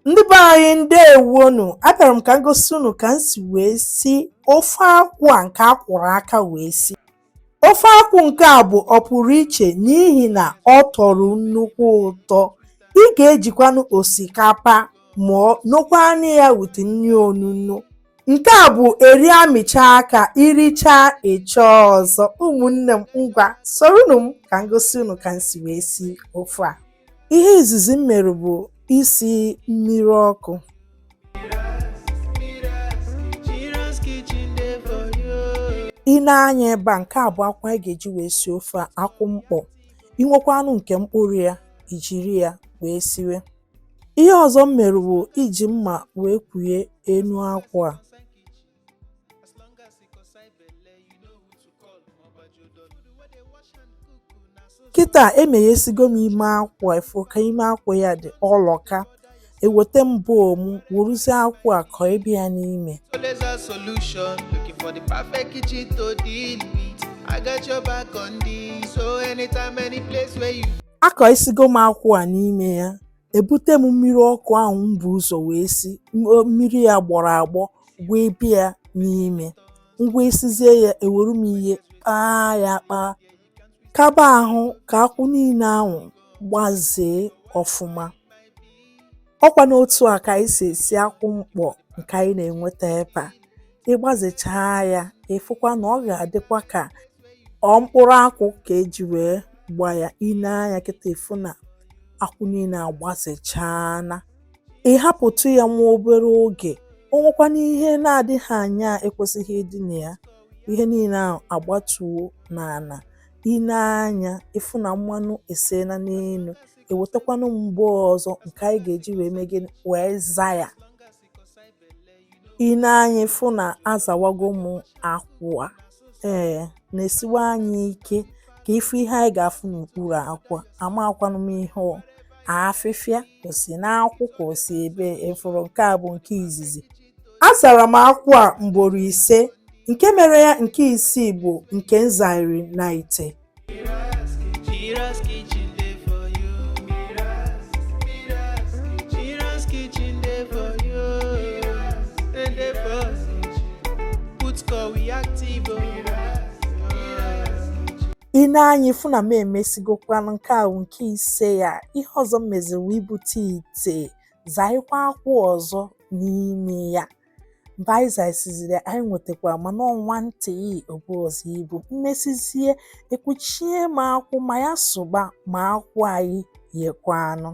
Ndị be anyị ndewonu, abịara m ka m gosi unu ka m si wee si ofe akwụ a nke a kwụrụ aka wee si. Ofe akwụ nke a bụ ọpụrụ iche n'ihi na ọ tọrọ nnukwu ụtọ. Ị ga-ejikwanụ osikapa mụọ nụkwanụ ya wit nri onunu. Nke a bụ eri amịchaa aka irichaa ịchọ ọzọ. Ụmụnne m, ngwa soronu m ka m gosi unu ka m si wee si ofe a. Ihe izizi m mere bụ isi mmiri ọkụ. Ị na-anya ebe a, nke a bụ akwa anyị ga-eji wee sie ofe a, akwụ mkpọ. Ị nwekwanụ nke mkpụrụ ya, ijiri ya wee siwe. Ihe ọzọ m mere bụ iji mma wee kwụnye enu akwụ a. Kịta emeghesigo m ime akwụ ifo ka ime akwụ ya dị ọlọka. Eweta mbọ m wuruzie akwụ a kọọ ebe ya n'ime. Akọ isigo m akwụ a n'ime ya. Ebute m mmiri ọkụ ahụ m bụ ụzọ wee si, mmiri ya gbọrọ agbọ wee bịa n'ime. Ngwa esizie ya, ewere m ihe kpaa ya kpaa. Kaba ahụ ka akwụ niile ahụ gbazee ọfụma. Ọkwa n'otu a ka anyị si esi akwụ mkpọ nke anyị na-enweta ebe a. Ịgbazechaa ya, ịfụkwa na ọ ga-adịkwa ka mkpụrụ akwụ ka eji wee gba ya. Ị na-anya kịta ịfụ na akwụ niile agbazechana. Ị hapụtụ ya nwa obere oge. O nwekwana ihe na-adịghị anya ekwesịghị ịdị na ya. Ihe niile ahụ agbatuo n'ala. Ị na-anya ịfụ na mmanụ esena n'elu. Ewetakwanụ mbọ ọzọ nke anyị ga-eji wee mee gịnị wee za ya. Ị na-anya ịfụ na azawago m akwụ a. Na-esiwe anyị ike ka ịfụ ihe anyị ga-afụ n'okpuru akwa. Amakwanụ m ihe afịfịa o si n'akwụ ka o si ebe efuru. Nke a bụ nke izizi. Azara m akwụ a mgboro 5. Nke mere ya nke isii bụ nke nzairi na ite. Ị na-anya ịfụ na m emesigokwanụ nke a nke 5 ya. Ihe ọzọ m meziri ibute ite zaịkwa akwụ ọzọ n'ime ya. Mgbe anyị zaisiziri ya, anyị nwetakwa mana ọnwa ntị obu ọzọ ibu. Mmesizie ekwuchie ma akwụ ma ya sụba ma akwụ anyị yekwanụ.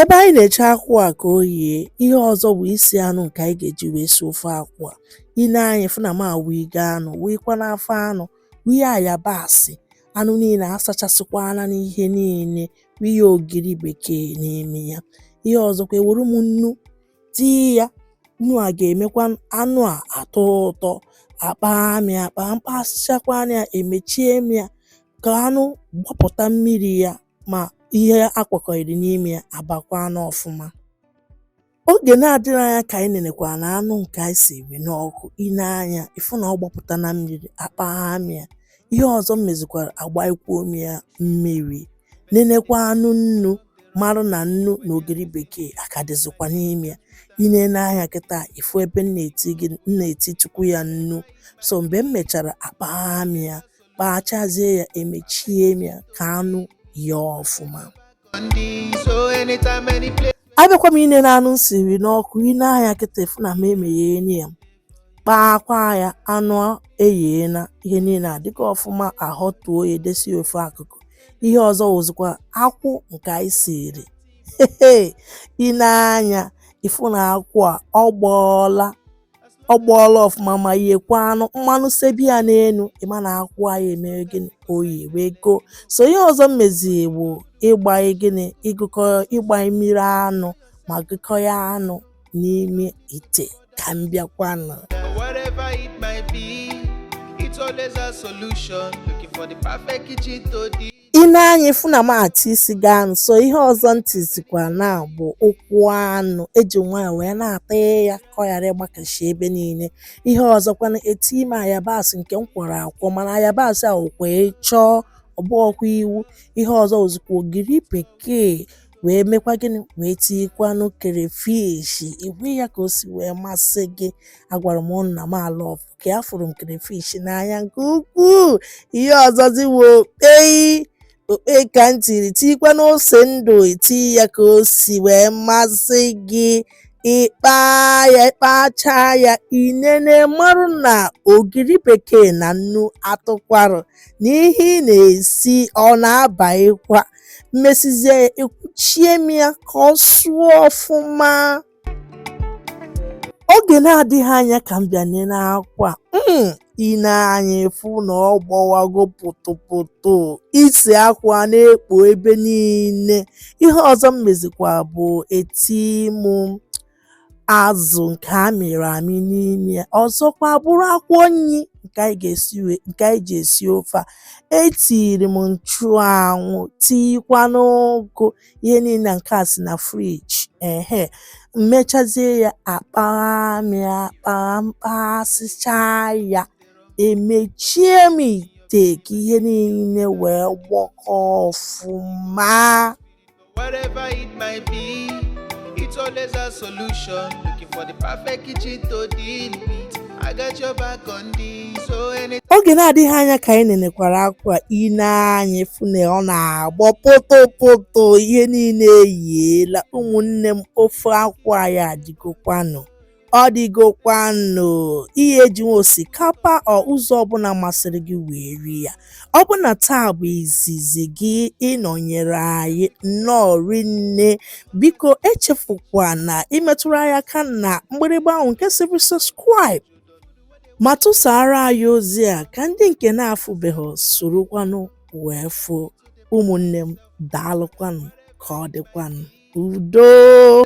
Ebe anyị na-eche akwụ a ka o yie, ihe ọzọ bụ isi anụ nke anyị ga-eji wee sie ofe akwụ a. Ị na-anya ịfụ na m awụigo anụ, wụikwa n'afọ anụ, wụnye ayabasị, anụ niile asachasịkwana n'ihe niile, wụnye ogiri bekee n'ime ya. Ihe ọzọkwa ewere m nnu tii ya. Nnu a ga-emekwa anụ a atọ ụtọ. Akpa amịa akpa mkpasịchakwana ya, emechie m ya ka anụ gbapụta mmiri ya ma ihe akwakọrọ n'ime ya abakwana ọfụma. Oge na-adịghị anya ka anyị nenekwa na anụ nke anyị siri n'ọkụ. Ị na-anya ịfụ na ọ gbapụta na mmiri akpa amịa. Ihe ọzọ m mezikwara agbaikwuo m ya mmiri. Nenekwa anụ nnu marụ na nnu na ogiri bekee akadịzikwa n'ime ya. Ị na-anya kịta ịfụ ebe m na-etitụkwu ya nnu. So mgbe m mechara akpa amịa kpachazie ya, emechie m ya ka anụ ya ọfụma. Abịakwa m ine na anụ siri n'ọkụ. Ị na-anya kịta ịfụ na m emegheni ya, kpaakwa ya, anụ eghena, ihe niile adịka ọfụma, ahọtuo ya, edesi ofe akụkụ. Ihe ọzọ wụzikwa akwụ nke anyị siri. Ị na-anya ịfụ na akwụ a ọ gbọọla ọfụma ma yekwanụ mmanụ sebi ya n'elu. Ịma na akwụ anyị emere gịnị oyi wee go. So ihe ọzọ m meziri bụ ịgba mmiri anụ ma gụkọ ya anụ n'ime ite ka m bịakwanụ. Ị na-anya ịfụ na m ati isi ga anụ. So ihe ọzọ ntị sikwa na bụ ụkwụ anụ. Eji nwayọ wee na-ata ya ka ọ ghara ịgbakashi ebe niile. Ihe ọzọkwana eti ime ayabasị nke m kwọrọ akwọ, mana ayabasị a wee chọọ ọbụọkwa iwu. Ihe ọzọ ozikwa ogiri bekee wee mekwa gịnị wee tinyekwanụ crayfish igwe ya ka o si wee masị gị. Agwara m unu na m alọvụ ka afụrụ m crayfish n'anya nke ukwuu. Ihe ọzọzi wụ okpei ka m tiri tinyekwanụ ose ndụ eti ya ka o si wee masị gị. Ịkpacha ya inene marụ na ogiri bekee na nnu atụkwarụ na ihe ị na-esi ọ na-abaghịkwa. Mmesizie ya ekwuchie m ya ka ọ sụọ ọfụma. Oge na-adịghị anya ka m bịa nene akwa ị na-anya efu na ọ gbọwago pụtụpụtụ, isi akwa na-ekpo ebe niile. Ihe ọzọ m mezikwa bụ eti m azụ nke a mịrị amị n'ime ya. Ọzọkwa bụrụ akwa onyi nke anyị ji esi ofe a. Etiri m nchụanwụ tinyekwanụ ụgụ, ihe niile nke a si na friji. Mmechazie ya akpaghasịchaa ya, emechie m ite ka ihe niile wee gbọkọọ ọfụma. Whatever it might be, it's always a solution. Looking for the perfect kitchen to deal with. I got your back on this. So Oge na-adịghị anya ka anyị nenekwara akwa ị na-anya efu na ọ na-agbọ pụtụpụtụ, ihe niile eyiela. Ụmụnne m, ofe akwa ya adịgokwanụ. Ọ dịgokwanụ. Ihe eji nwe osikapa ọ ụzọ ọbụla masịrị gị wee rie ya. Ọ bụ na taa bụ izizi gị ịnọnyere anyị nnọọ rinne, biko echefukwa na imetụrụ anyị aka na mgbịrịgba ahụ nke sịrị subscribe ma tụsara anyị ozi a ka ndị nke na-afụbeghị sorokwanụ wee fụ. Ụmụnne m, daalụkwanụ, ka ọ dịkwanụ. Udo.